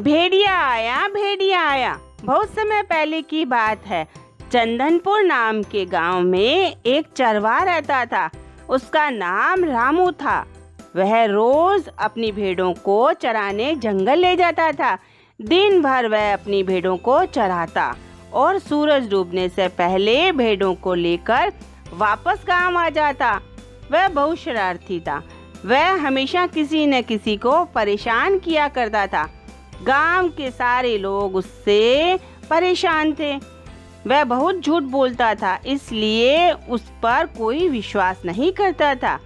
भेड़िया आया। बहुत समय पहले की बात है। चंदनपुर नाम के गांव में एक चरवाहा रहता था। उसका नाम रामू था। वह रोज अपनी भेड़ों को चराने जंगल ले जाता था। दिन भर वह अपनी भेड़ों को चराता और सूरज डूबने से पहले भेड़ों को लेकर वापस गांव आ जाता। वह बहुत शरारती था। वह हमेशा किसी न किसी को परेशान किया करता था। गांव के सारे लोग उससे परेशान थे। वह बहुत झूठ बोलता था, इसलिए उस पर कोई विश्वास नहीं करता था।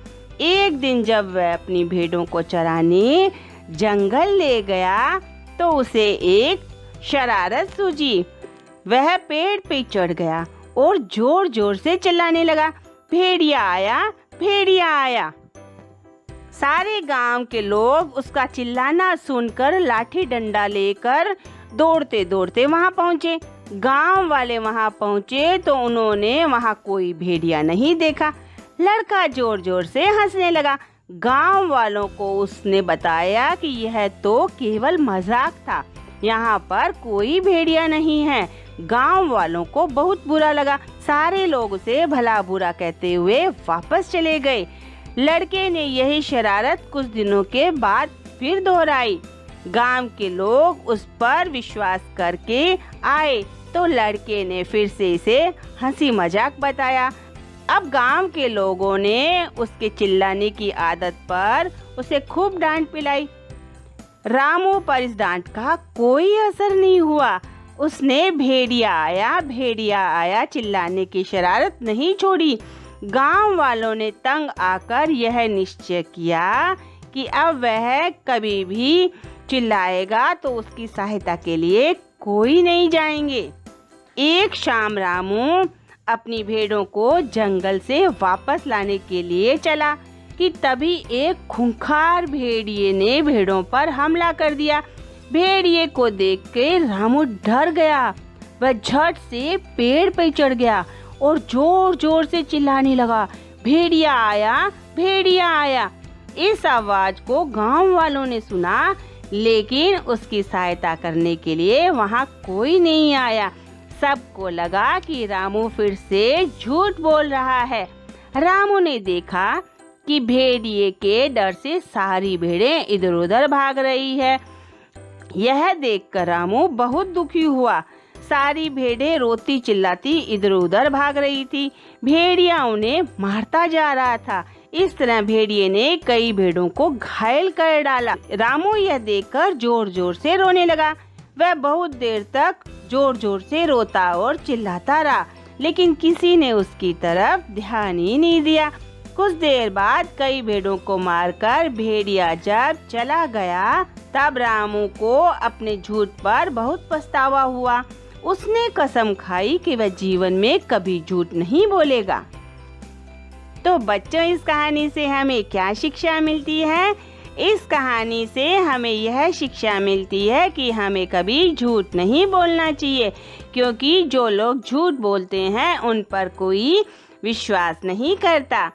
एक दिन जब वह अपनी भेड़ों को चराने जंगल ले गया तो उसे एक शरारत सूझी। वह पेड़ पे चढ़ गया और जोर जोर से चिल्लाने लगा, भेड़िया आया, भेड़िया आया। सारे गांव के लोग उसका चिल्लाना सुनकर लाठी डंडा लेकर दौड़ते दौड़ते वहां पहुंचे। गांव वाले वहां पहुंचे तो उन्होंने वहां कोई भेड़िया नहीं देखा। लड़का जोर जोर से हंसने लगा। गांव वालों को उसने बताया कि यह तो केवल मजाक था, यहाँ पर कोई भेड़िया नहीं है। गांव वालों को बहुत बुरा लगा। सारे लोग उसे भला बुरा कहते हुए वापस चले गए। लड़के ने यही शरारत कुछ दिनों के बाद फिर दोहराई। गांव के लोग उस पर विश्वास करके आए तो लड़के ने फिर से इसे हंसी मजाक बताया। अब गांव के लोगों ने उसके चिल्लाने की आदत पर उसे खूब डांट पिलाई। रामू पर इस डांट का कोई असर नहीं हुआ। उसने भेड़िया आया चिल्लाने की शरारत नहीं छोड़ी। गांव वालों ने तंग आकर यह निश्चय किया कि अब वह कभी भी चिल्लाएगा तो उसकी सहायता के लिए कोई नहीं जाएंगे। एक शाम रामू अपनी भेड़ों को जंगल से वापस लाने के लिए चला कि तभी एक खूंखार भेड़िए ने भेड़ों पर हमला कर दिया। भेड़िए को देख के रामू डर गया। वह झट से पेड़ पर चढ़ गया और जोर जोर से चिल्लाने लगा, भेड़िया आया, भेड़िया आया। इस आवाज को गांव वालों ने सुना, लेकिन उसकी सहायता करने के लिए वहां कोई नहीं आया। सबको लगा कि रामू फिर से झूठ बोल रहा है। रामू ने देखा कि भेड़िए के डर से सारी भेड़ें इधर उधर भाग रही है। यह देखकर रामू बहुत दुखी हुआ। सारी भेड़ें रोती चिल्लाती इधर उधर भाग रही थी। भेड़िया उन्हें मारता जा रहा था। इस तरह भेड़िए ने कई भेड़ों को घायल कर डाला। रामू यह देखकर जोर जोर से रोने लगा। वह बहुत देर तक जोर जोर से रोता और चिल्लाता रहा, लेकिन किसी ने उसकी तरफ ध्यान ही नहीं दिया। कुछ देर बाद कई भेड़ों को मारकर भेड़िया जब चला गया तब रामू को अपने झूठ पर बहुत पछतावा हुआ। उसने कसम खाई कि वह जीवन में कभी झूठ नहीं बोलेगा। तो बच्चों, इस कहानी से हमें क्या शिक्षा मिलती है? इस कहानी से हमें यह शिक्षा मिलती है कि हमें कभी झूठ नहीं बोलना चाहिए, क्योंकि जो लोग झूठ बोलते हैं उन पर कोई विश्वास नहीं करता।